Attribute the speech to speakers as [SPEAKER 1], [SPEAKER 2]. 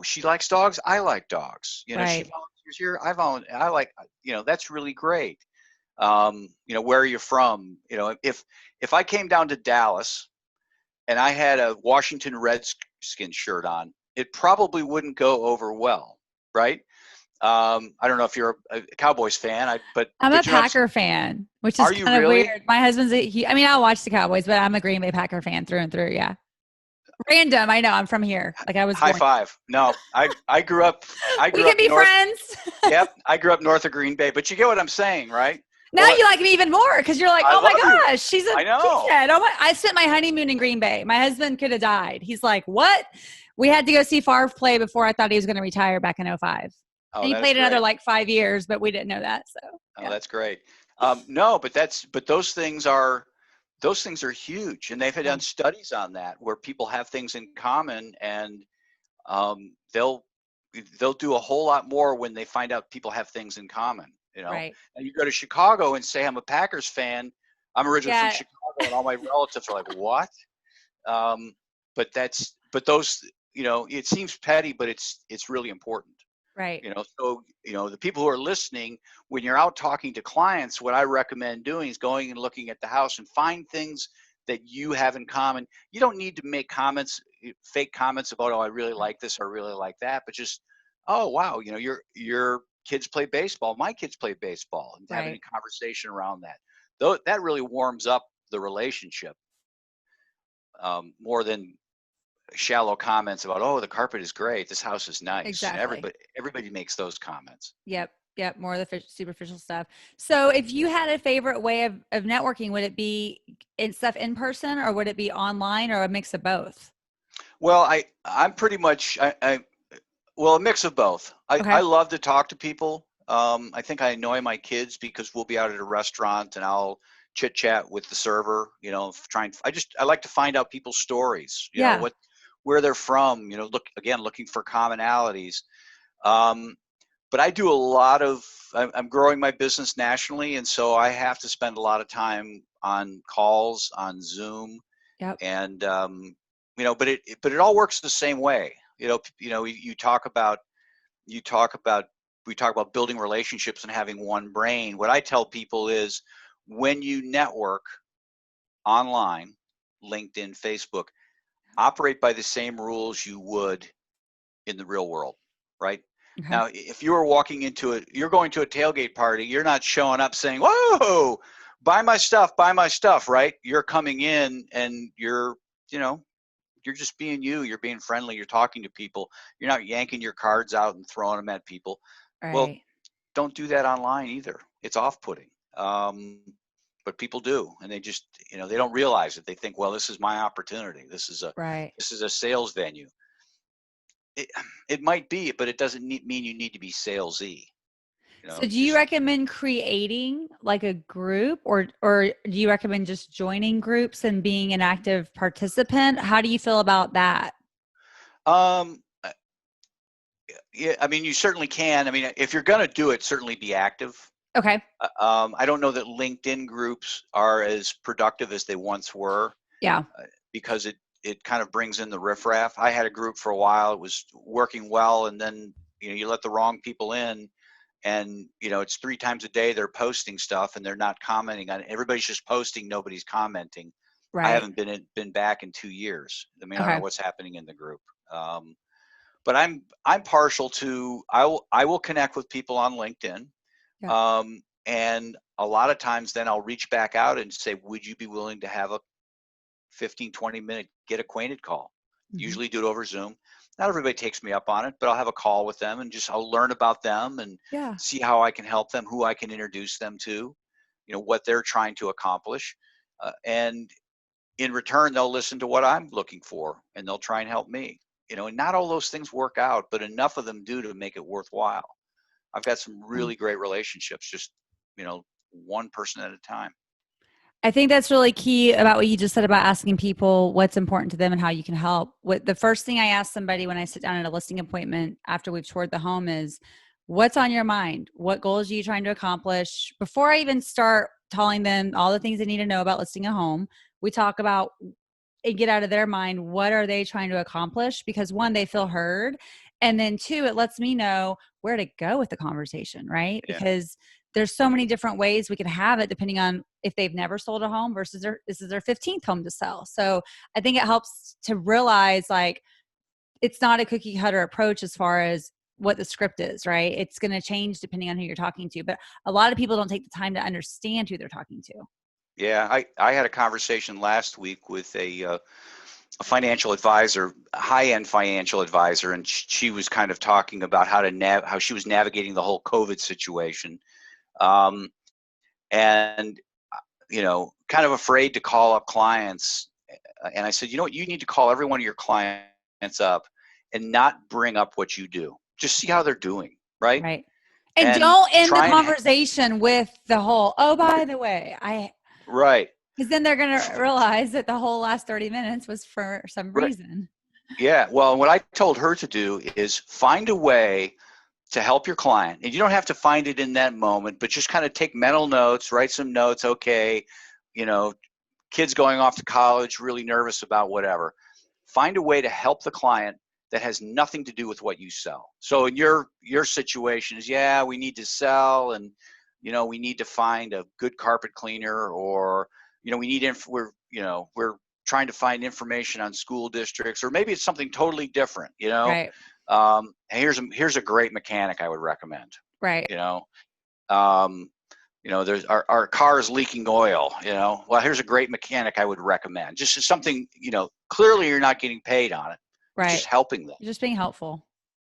[SPEAKER 1] she likes dogs. I like dogs. She
[SPEAKER 2] Right.
[SPEAKER 1] volunteers here. I like, that's really great. Where are you from? If I came down to Dallas and I had a Washington Redskins shirt on, it probably wouldn't go over well, right? I don't know if you're a Cowboys fan,
[SPEAKER 2] I'm a
[SPEAKER 1] but
[SPEAKER 2] Packer fan, which is
[SPEAKER 1] are you
[SPEAKER 2] kind of
[SPEAKER 1] really?
[SPEAKER 2] weird. My husband's I mean, I'll watch the Cowboys, but I'm a Green Bay Packer fan through and through. Yeah. Random. I know. I'm from here. Like I was
[SPEAKER 1] High
[SPEAKER 2] born.
[SPEAKER 1] five. No, I grew up, I
[SPEAKER 2] We
[SPEAKER 1] grew
[SPEAKER 2] can
[SPEAKER 1] up
[SPEAKER 2] be
[SPEAKER 1] north.
[SPEAKER 2] friends.
[SPEAKER 1] Yep, I grew up north of Green Bay, but you get what I'm saying, right?
[SPEAKER 2] Now
[SPEAKER 1] Well,
[SPEAKER 2] you like me even more because you're like,
[SPEAKER 1] I
[SPEAKER 2] oh my
[SPEAKER 1] love you.
[SPEAKER 2] gosh, she's a
[SPEAKER 1] I know.
[SPEAKER 2] cheesehead. Oh my! I spent my honeymoon in Green Bay. My husband could have died. He's like, what? We had to go see Favre play before I thought he was going to retire back in '05.
[SPEAKER 1] Oh,
[SPEAKER 2] And he
[SPEAKER 1] that is
[SPEAKER 2] played another
[SPEAKER 1] great.
[SPEAKER 2] like 5 years, but we didn't know that. So
[SPEAKER 1] Oh,
[SPEAKER 2] yeah,
[SPEAKER 1] that's great. No, but those things are huge, and they've
[SPEAKER 2] yeah,
[SPEAKER 1] done studies on that where people have things in common, and um, they'll they'll do a whole lot more when they find out people have things in common.
[SPEAKER 2] right.
[SPEAKER 1] And you go to Chicago and say I'm a Packers fan. I'm originally from
[SPEAKER 2] Yeah,
[SPEAKER 1] Chicago, and all my relatives are like, "What?" Um, but those, it seems petty, but it's really important.
[SPEAKER 2] right.
[SPEAKER 1] So the people who are listening, when you're out talking to clients, what I recommend doing is going and looking at the house and find things that you have in common. You don't need to make comments, fake comments about, oh, I really like this or I really like that, but just, oh wow, your kids play baseball, my kids play baseball, and having a
[SPEAKER 2] Right.
[SPEAKER 1] conversation around that. Though that really warms up the relationship, more than shallow comments about, oh, the carpet is great, this house is nice.
[SPEAKER 2] Exactly.
[SPEAKER 1] Everybody makes those comments.
[SPEAKER 2] Yep. Yep. More of the superficial stuff. So, if you had a favorite way of networking, would it be stuff in person or would it be online or a mix of both?
[SPEAKER 1] Well, I'm pretty much well, a mix of both. I
[SPEAKER 2] Okay.
[SPEAKER 1] love to talk to people. I think I annoy my kids because we'll be out at a restaurant and I'll chit chat with the server. I like to find out people's stories.
[SPEAKER 2] Yeah.
[SPEAKER 1] Where they're from. Looking for commonalities. Um, but I do a lot of. I'm growing my business nationally, and so I have to spend a lot of time on calls on Zoom,
[SPEAKER 2] Yep.
[SPEAKER 1] and but it all works the same way. You talk about you talk about we talk about building relationships and having one brain. What I tell people is when you network online, LinkedIn, Facebook, operate by the same rules you would in the real world, right?
[SPEAKER 2] Okay.
[SPEAKER 1] Now, if you're going to a tailgate party, you're not showing up saying, "Whoa, buy my stuff," right? You're coming in and you know, you're just being you. You're being friendly. You're talking to people. You're not yanking your cards out and throwing them at people. Well,
[SPEAKER 2] Right.
[SPEAKER 1] don't do that online either. It's off-putting. But people do, and they don't realize it. They think, well, this is my opportunity.
[SPEAKER 2] Right.
[SPEAKER 1] This is a sales venue. It, it might be, but it doesn't mean you need to be salesy.
[SPEAKER 2] So do you
[SPEAKER 1] Just
[SPEAKER 2] recommend creating like a group or do you recommend just joining groups and being an active participant? How do you feel about that?
[SPEAKER 1] um, yeah, I mean, you certainly can. I mean, if you're going to do it, certainly be active.
[SPEAKER 2] Okay.
[SPEAKER 1] I don't know that LinkedIn groups are as productive as they once were,
[SPEAKER 2] Yeah.
[SPEAKER 1] because it kind of brings in the riffraff. I had a group for a while; it was working well, and then you let the wrong people in, and it's 3 times a day they're posting stuff and they're not commenting on it. Everybody's just posting, nobody's commenting. I
[SPEAKER 2] Right.
[SPEAKER 1] haven't been back in 2 years. I mean, I don't know
[SPEAKER 2] Okay.
[SPEAKER 1] what's happening in the group. But I'm partial to I will connect with people on LinkedIn,
[SPEAKER 2] Yeah.
[SPEAKER 1] and a lot of times then I'll reach back out and say, would you be willing to have a 15-20 minute get acquainted call?
[SPEAKER 2] Hmm.
[SPEAKER 1] Usually do it over Zoom. Not everybody takes me up on it, but I'll have a call with them and I'll learn about them and
[SPEAKER 2] Yeah.
[SPEAKER 1] see how I can help them, who I can introduce them to, what they're trying to accomplish, and in return they'll listen to what I'm looking for and they'll try and help me. And not all those things work out, but enough of them do to make it worthwhile. I've got some
[SPEAKER 2] Yeah.
[SPEAKER 1] really great relationships, just one person at a time.
[SPEAKER 2] I think that's really key about what you just said about asking people what's important to them and how you can help. What the first thing I ask somebody when I sit down at a listing appointment after we've toured the home is, what's on your mind? What goals are you trying to accomplish? Before I even start telling them all the things they need to know about listing a home, we talk about and get out of their mind, what are they trying to accomplish? Because one, they feel heard, And then two, it lets me know where to go with the conversation, right?
[SPEAKER 1] Yeah.
[SPEAKER 2] Because there's so many different ways we can have it depending on if they've never sold a home versus this is their 15th home to sell. So I think it helps to realize like it's not a cookie cutter approach as far as what the script is, right? It's going to change depending on who you're talking to. But a lot of people don't take the time to understand who they're talking to.
[SPEAKER 1] Yeah, I had a conversation last week with a financial advisor, a high-end financial advisor, and she was kind of talking about how she was navigating the whole COVID situation, and kind of afraid to call up clients. And I said, you know what, you need to call every one of your clients up and not bring up what you do. Just see how they're doing, right?
[SPEAKER 2] Right. And
[SPEAKER 1] And
[SPEAKER 2] don't end the
[SPEAKER 1] try and
[SPEAKER 2] conversation with the whole, oh, by the way,
[SPEAKER 1] right.
[SPEAKER 2] because then they're going to realize that the whole last 30 minutes was for some
[SPEAKER 1] Right.
[SPEAKER 2] reason.
[SPEAKER 1] Yeah. Well, what I told her to do is find a way to help your client. And you don't have to find it in that moment, but just kind of take mental notes, write some notes. Okay. Kids going off to college, really nervous about whatever. Find a way to help the client that has nothing to do with what you sell. So in your situation is, yeah, we need to sell, and we need to find a good carpet cleaner, or we're trying to find information on school districts, or maybe it's something totally different.
[SPEAKER 2] Right.
[SPEAKER 1] Here's a great mechanic I would recommend.
[SPEAKER 2] Right.
[SPEAKER 1] There's our car is leaking oil. Well, here's a great mechanic I would recommend. Just something, clearly you're not getting paid on it.
[SPEAKER 2] Right.
[SPEAKER 1] Just helping them.
[SPEAKER 2] You're just being helpful.